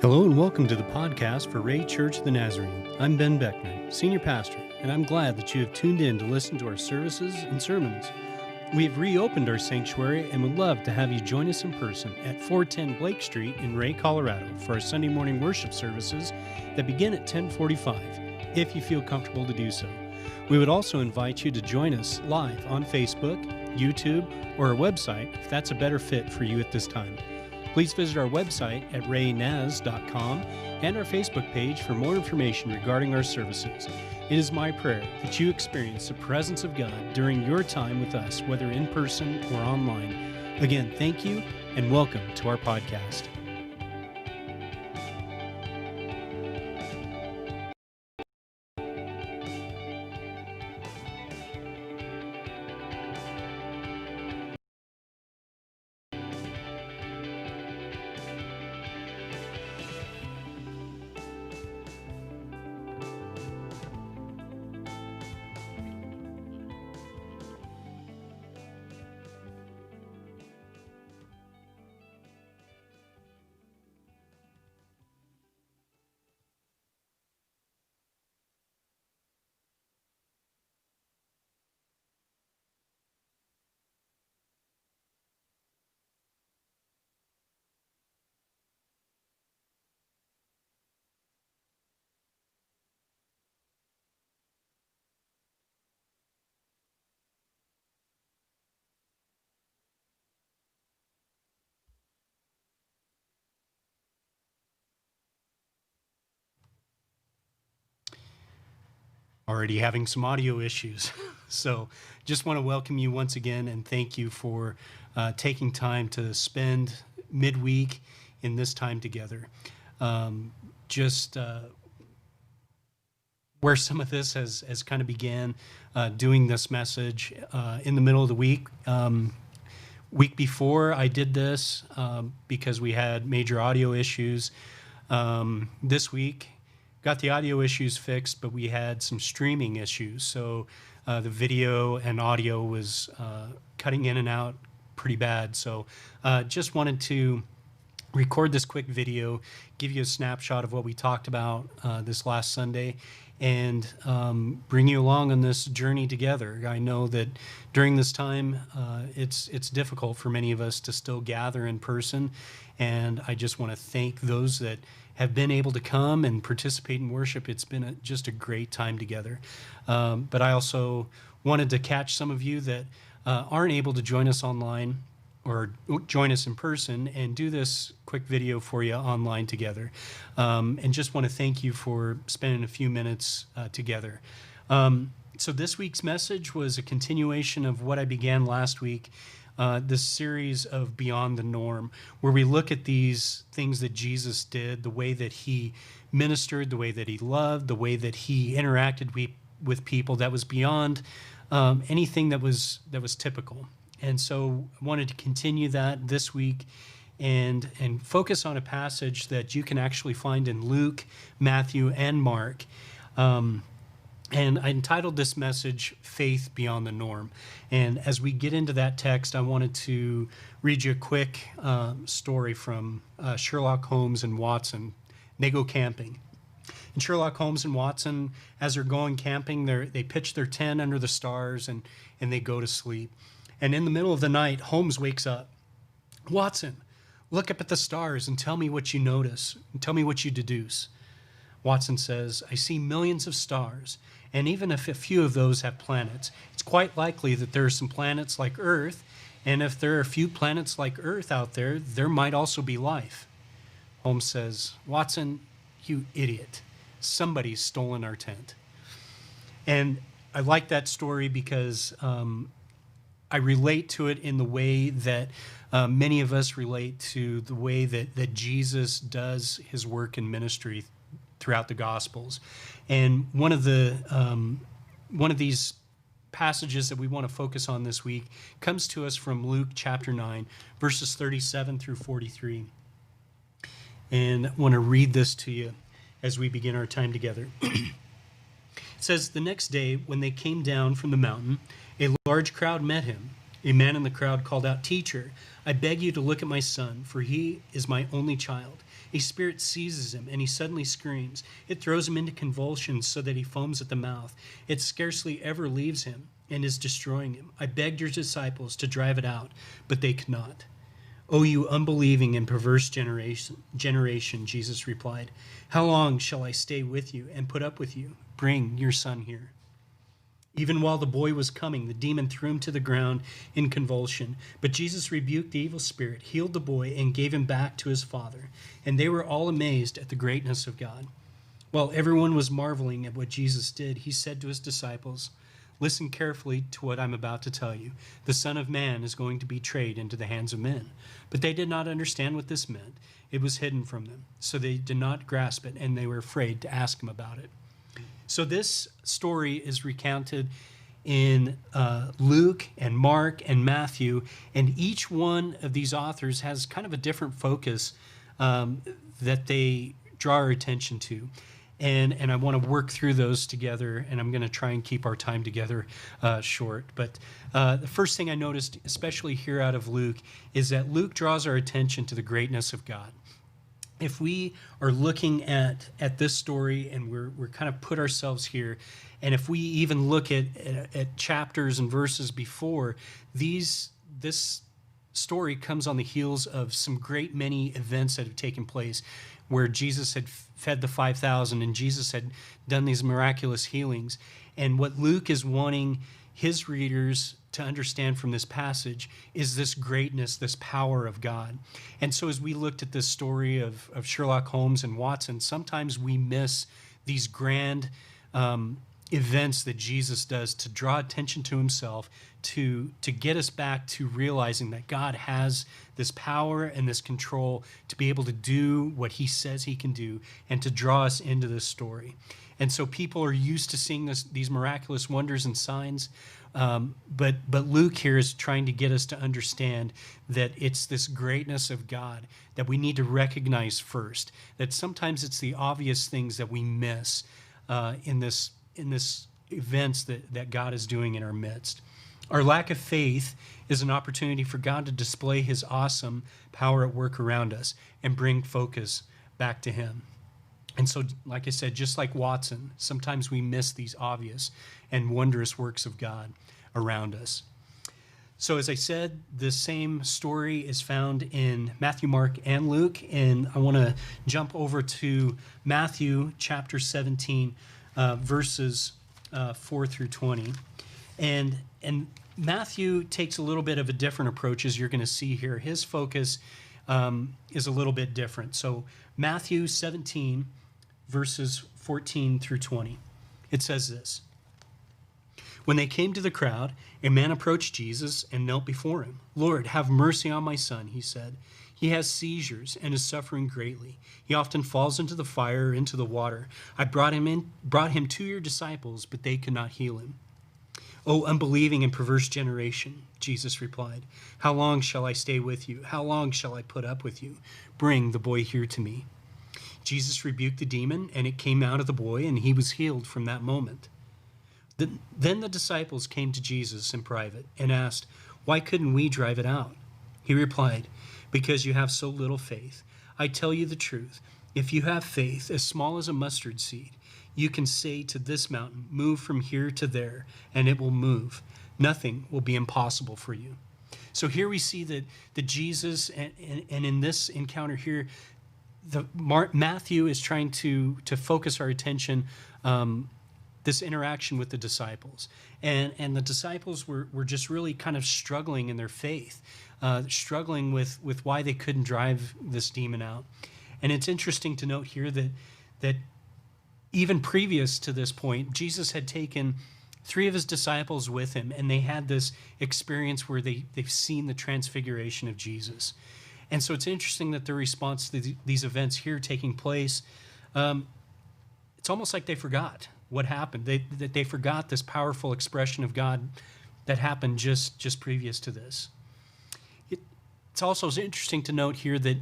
Hello and welcome to the podcast for Ray Church of the Nazarene. I'm Ben Beckman, Senior Pastor, and I'm glad that you have tuned in to listen to our services and sermons. We have reopened our sanctuary and would love to have you join us in person at 410 Blake Street in Ray, Colorado for our Sunday morning worship services that begin at 10:45, if you feel comfortable to do so. We would also invite you to join us live on Facebook, YouTube, or our website if that's a better fit for you at this time. Please visit our website at raynaz.com and our Facebook page for more information regarding our services. It is my prayer that you experience the presence of God during your time with us, whether in person or online. Again, thank you and welcome to our podcast. Already having some audio issues. So just want to welcome you once again and thank you for taking time to spend midweek in this time together. Where some of this has kind of began doing this message in the middle of the week. Week before I did this because we had major audio issues. This week, got the audio issues fixed, but we had some streaming issues. So the video and audio was cutting in and out pretty bad. So just wanted to record this quick video, give you a snapshot of what we talked about this last Sunday, and bring you along on this journey together. I know that during this time, it's difficult for many of us to still gather in person, and I just want to thank those that have been able to come and participate in worship. It's been just a great time together. But I also wanted to catch some of you that aren't able to join us online or join us in person and do this quick video for you online together. And just want to thank you for spending a few minutes together. So this week's message was a continuation of what I began last week, this series of Beyond the Norm, where we look at these things that Jesus did, the way that he ministered, the way that he loved, the way that he interacted with people that was beyond anything that was typical. And so I wanted to continue that this week and focus on a passage that you can actually find in Luke, Matthew, and Mark. And I entitled this message, Faith Beyond the Norm. And as we get into that text, I wanted to read you a quick story from Sherlock Holmes and Watson. They go camping. And Sherlock Holmes and Watson, as they're going camping, they pitch their tent under the stars and they go to sleep. And in the middle of the night, Holmes wakes up. Watson, look up at the stars and tell me what you notice. And tell me what you deduce. Watson says, I see millions of stars, and even if a few of those have planets, it's quite likely that there are some planets like Earth, and if there are a few planets like Earth out there, there might also be life. Holmes says, Watson, you idiot. Somebody's stolen our tent. And I like that story because I relate to it in the way that many of us relate to the way that Jesus does his work in ministry throughout the Gospels. And one of these passages that we want to focus on this week comes to us from Luke chapter 9, verses 37 through 43. And I want to read this to you as we begin our time together. It says, the next day when they came down from the mountain, a large crowd met him. A man in the crowd called out, Teacher, I beg you to look at my son, for he is my only child. A spirit seizes him, and he suddenly screams. It throws him into convulsions so that he foams at the mouth. It scarcely ever leaves him and is destroying him. I begged your disciples to drive it out, but they could not. O you unbelieving and perverse generation, Jesus replied, how long shall I stay with you and put up with you? Bring your son here. Even while the boy was coming, the demon threw him to the ground in convulsion. But Jesus rebuked the evil spirit, healed the boy, and gave him back to his father. And they were all amazed at the greatness of God. While everyone was marveling at what Jesus did, he said to his disciples, listen carefully to what I'm about to tell you. The Son of Man is going to be betrayed into the hands of men. But they did not understand what this meant. It was hidden from them, so they did not grasp it, and they were afraid to ask him about it. So this story is recounted in Luke and Mark and Matthew, and each one of these authors has kind of a different focus that they draw our attention to. And I want to work through those together, and I'm going to try and keep our time together short. But the first thing I noticed, especially here out of Luke, is that Luke draws our attention to the greatness of God. If we are looking at this story and we're kind of put ourselves here, and if we even look at chapters and verses before, this story comes on the heels of some great many events that have taken place where Jesus had fed the 5,000 and Jesus had done these miraculous healings. And what Luke is wanting his readers to understand from this passage is this greatness, this power of God. And so as we looked at this story of Sherlock Holmes and Watson, sometimes we miss these grand events that Jesus does to draw attention to himself, to get us back to realizing that God has this power and this control to be able to do what he says he can do and to draw us into this story. And so people are used to seeing these miraculous wonders and signs, but Luke here is trying to get us to understand that it's this greatness of God that we need to recognize first, that sometimes it's the obvious things that we miss in this events that God is doing in our midst. Our lack of faith is an opportunity for God to display his awesome power at work around us and bring focus back to him. And so, like I said, just like Watson, sometimes we miss these obvious and wondrous works of God around us. So as I said, the same story is found in Matthew, Mark, and Luke. And I want to jump over to Matthew chapter 17, verses 4 through 20. And Matthew takes a little bit of a different approach, as you're going to see here. His focus is a little bit different. So Matthew 17, verses 14 through 20. It says this. When they came to the crowd, a man approached Jesus and knelt before him. Lord, have mercy on my son, he said. He has seizures and is suffering greatly. He often falls into the fire or into the water. I brought him to your disciples, but they could not heal him. O unbelieving and perverse generation, Jesus replied, how long shall I stay with you? How long shall I put up with you? Bring the boy here to me. Jesus rebuked the demon, and it came out of the boy, and he was healed from that moment. Then the disciples came to Jesus in private and asked, why couldn't we drive it out? He replied, because you have so little faith. I tell you the truth. If you have faith as small as a mustard seed, you can say to this mountain, move from here to there, and it will move. Nothing will be impossible for you. So here we see that Jesus, and in this encounter here, Matthew is trying to focus our attention, this interaction with the disciples. And the disciples were just really kind of struggling in their faith, struggling with why they couldn't drive this demon out. And it's interesting to note here that even previous to this point, Jesus had taken 3 of his disciples with him, and they had this experience where they've seen the transfiguration of Jesus. And so it's interesting that their response to these events here taking place, it's almost like they forgot what happened. They forgot this powerful expression of God that happened just previous to this. It's also interesting to note here that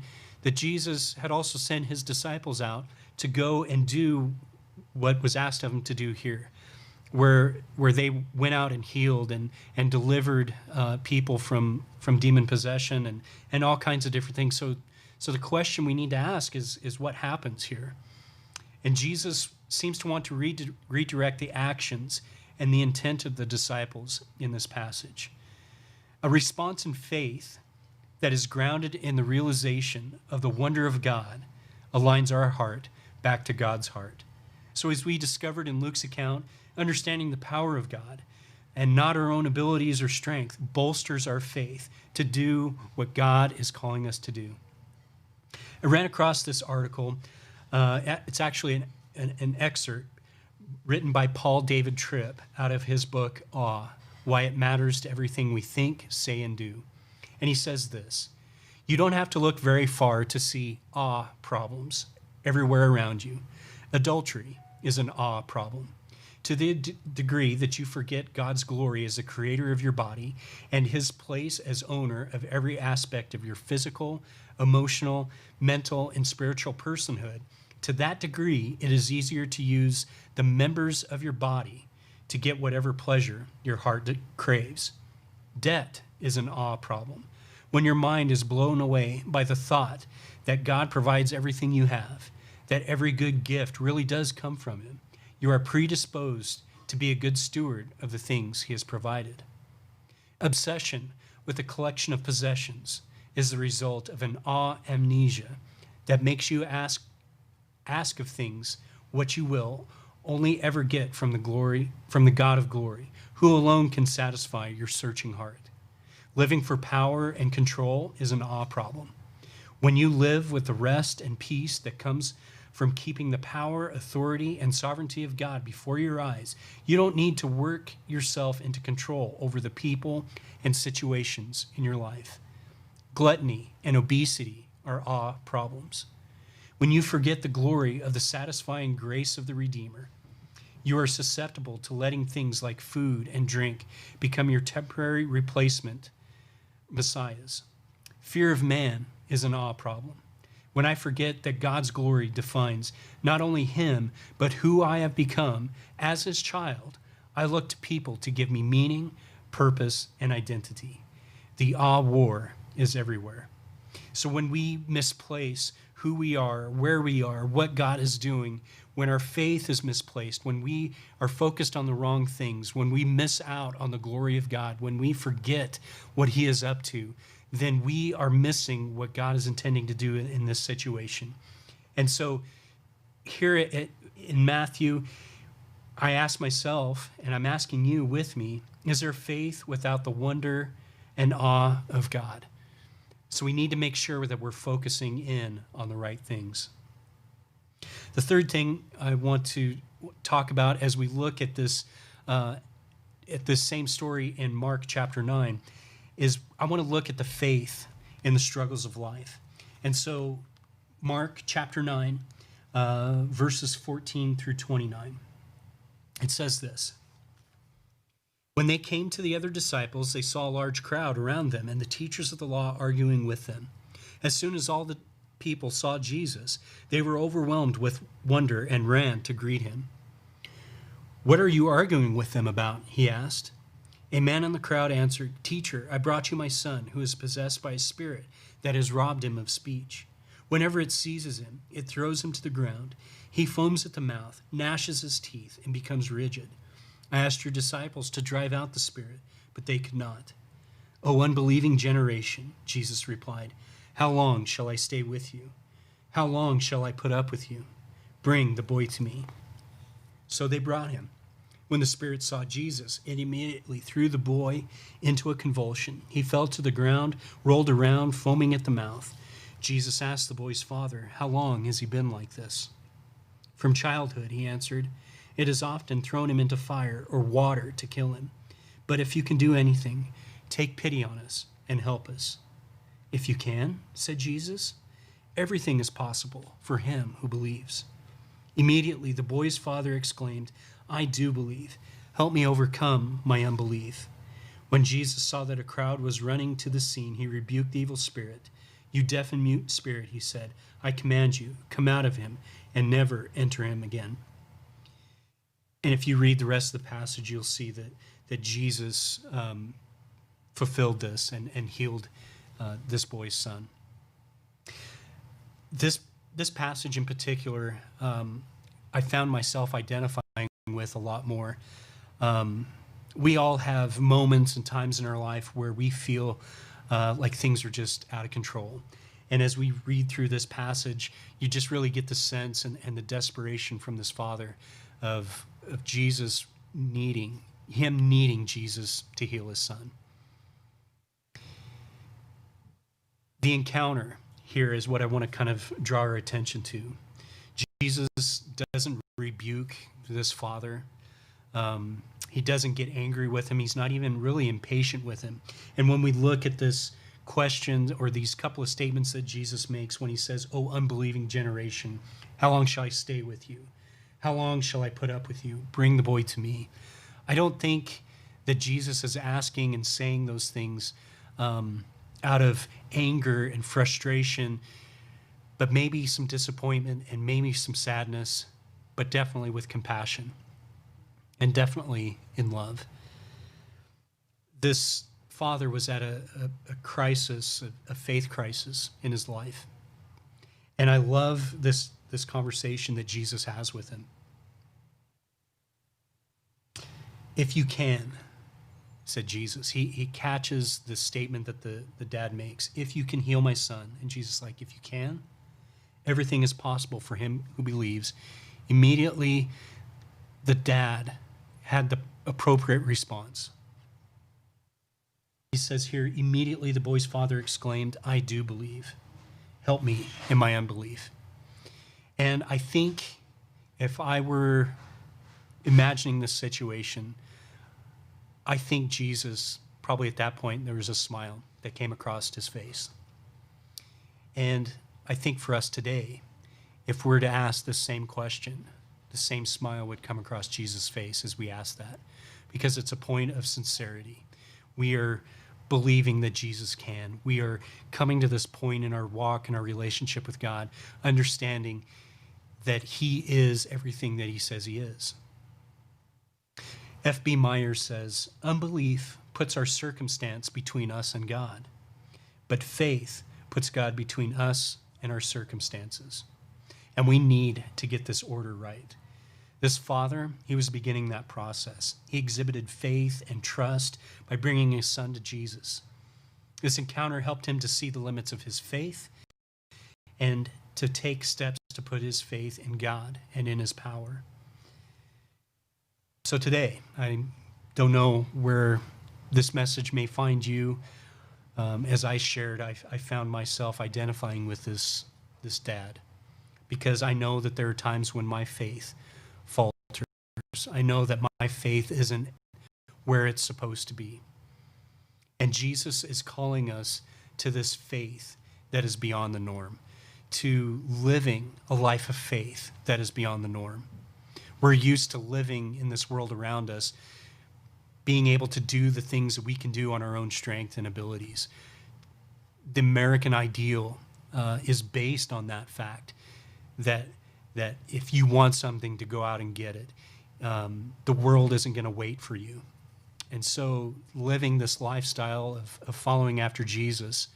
Jesus had also sent his disciples out to go and do what was asked of them to do here, where they went out and healed and delivered people from demon possession and all kinds of different things. So So the question we need to ask is what happens here? And Jesus seems to want to redirect the actions and the intent of the disciples in this passage. A response in faith that is grounded in the realization of the wonder of God aligns our heart back to God's heart. So as we discovered in Luke's account, understanding the power of God and not our own abilities or strength bolsters our faith to do what God is calling us to do. I ran across this article. It's actually an excerpt written by Paul David Tripp out of his book, Awe, Why It Matters to Everything We Think, Say, and Do. And he says this: you don't have to look very far to see awe problems everywhere around you. Adultery is an awe problem. To the degree that you forget God's glory as the creator of your body and his place as owner of every aspect of your physical, emotional, mental, and spiritual personhood, to that degree, it is easier to use the members of your body to get whatever pleasure your heart craves. Debt is an awe problem. When your mind is blown away by the thought that God provides everything you have, that every good gift really does come from him, you are predisposed to be a good steward of the things he has provided. Obsession with a collection of possessions is the result of an awe amnesia that makes you ask of things what you will only ever get from the God of glory, who alone can satisfy your searching heart. Living for power and control is an awe problem. When you live with the rest and peace that comes from keeping the power, authority, and sovereignty of God before your eyes, you don't need to work yourself into control over the people and situations in your life. Gluttony and obesity are awe problems. When you forget the glory of the satisfying grace of the Redeemer, you are susceptible to letting things like food and drink become your temporary replacement messiahs. Fear of man is an awe problem. When I forget that God's glory defines not only him, but who I have become as his child, I look to people to give me meaning, purpose, and identity. The awe war is everywhere. So when we misplace who we are, where we are, what God is doing, when our faith is misplaced, when we are focused on the wrong things, when we miss out on the glory of God, when we forget what he is up to, then we are missing what God is intending to do in this situation. And so here in Matthew, I ask myself, and I'm asking you with me, is there faith without the wonder and awe of God? So we need to make sure that we're focusing in on the right things. The third thing I want to talk about as we look at this same story in Mark chapter 9 is I want to look at the faith in the struggles of life. And so Mark chapter 9, verses 14 through 29, it says this: when they came to the other disciples, they saw a large crowd around them and the teachers of the law arguing with them. As soon as all the people saw Jesus, they were overwhelmed with wonder and ran to greet him. "What are you arguing with them about?" he asked. A man in the crowd answered, "Teacher, I brought you my son, who is possessed by a spirit that has robbed him of speech. Whenever it seizes him, it throws him to the ground. He foams at the mouth, gnashes his teeth, and becomes rigid. I asked your disciples to drive out the spirit, but they could not." "O unbelieving generation," Jesus replied, "how long shall I stay with you? How long shall I put up with you? Bring the boy to me." So they brought him. When the spirit saw Jesus, it immediately threw the boy into a convulsion. He fell to the ground, rolled around, foaming at the mouth. Jesus asked the boy's father, "How long has he been like this?" "From childhood," he answered. "It has often thrown him into fire or water to kill him. But if you can do anything, take pity on us and help us." "If you can," said Jesus, "everything is possible for him who believes." Immediately the boy's father exclaimed, "I do believe. Help me overcome my unbelief." When Jesus saw that a crowd was running to the scene, he rebuked the evil spirit. "You deaf and mute spirit," he said, "I command you, come out of him and never enter him again." And if you read the rest of the passage, you'll see that Jesus fulfilled this and healed this boy's son. This passage in particular, I found myself identifying with a lot more. We all have moments and times in our life where we feel like things are just out of control. And as we read through this passage, you just really get the sense and the desperation from this father of Jesus needing Jesus to heal his son. The encounter here is what I want to kind of draw our attention to. Jesus doesn't rebuke this father. He doesn't get angry with him. He's not even really impatient with him. And when we look at this question or these couple of statements that Jesus makes when he says, "Oh, unbelieving generation, how long shall I stay with you? How long shall I put up with you? Bring the boy to me." I don't think that Jesus is asking and saying those things out of anger and frustration, but maybe some disappointment and maybe some sadness, but definitely with compassion and definitely in love. This father was at a crisis, a faith crisis in his life. And I love this conversation that Jesus has with him. "If you can," said Jesus. He catches the statement that the dad makes. "If you can heal my son." And Jesus is like, "If you can?" Everything is possible for him who believes. Immediately, the dad had the appropriate response. He says here, immediately the boy's father exclaimed, "I do believe. Help me in my unbelief." And I think if I were imagining this situation, I think Jesus, probably at that point, there was a smile that came across his face. And I think for us today, if we're to ask the same question, the same smile would come across Jesus' face as we ask that, because it's a point of sincerity. We are believing that Jesus can. We are coming to this point in our walk and our relationship with God, understanding that he is everything that he says he is. F.B. Myers says, "Unbelief puts our circumstance between us and God, but faith puts God between us and our circumstances." And we need to get this order right. This father, he was beginning that process. He exhibited faith and trust by bringing his son to Jesus. This encounter helped him to see the limits of his faith and to take steps to put his faith in God and in his power. So today, I don't know where this message may find you. As I shared, I found myself identifying with this dad, because I know that there are times when my faith falters. I know that my faith isn't where it's supposed to be. And Jesus is calling us to this faith that is beyond the norm, to living a life of faith that is beyond the norm. We're used to living in this world around us, being able to do the things that we can do on our own strength and abilities. The American ideal is based on that fact, that if you want something, to go out and get it. The world isn't going to wait for you. And so living this lifestyle of following after Jesus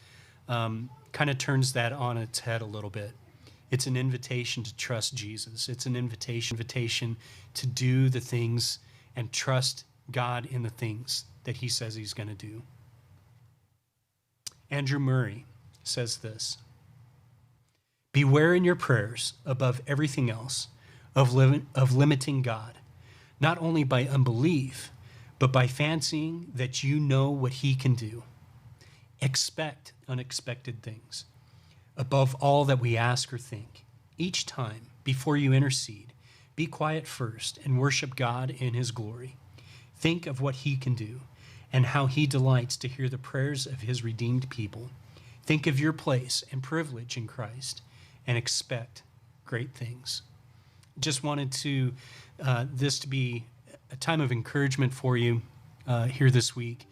kind of turns that on its head a little bit. It's an invitation to trust Jesus. It's an invitation to do the things and trust God in the things that he says he's going to do. Andrew Murray says this: "Beware in your prayers, above everything else, of limiting God, not only by unbelief, but by fancying that you know what he can do. Expect unexpected things. Above all that we ask or think, each time before you intercede, be quiet first and worship God in his glory. Think of what he can do and how he delights to hear the prayers of his redeemed people. Think of your place and privilege in Christ and expect great things." Just wanted to this to be a time of encouragement for you here this week.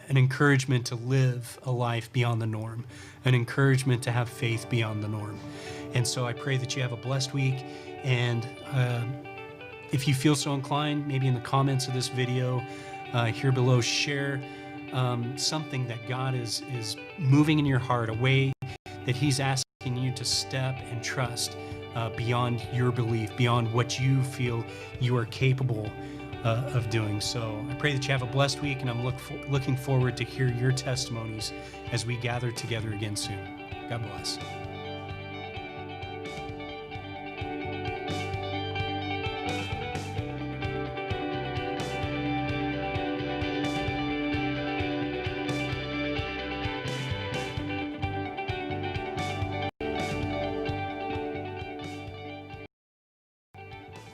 An encouragement to live a life beyond the norm, an encouragement to have faith beyond the norm. And so I pray that you have a blessed week. And if you feel so inclined, maybe in the comments of this video here below, share something that God is moving in your heart, a way that he's asking asking you to step and trust beyond your belief, beyond what you feel you are capable of doing. So I pray that you have a blessed week, and I'm looking forward to hear your testimonies as we gather together again soon. God bless.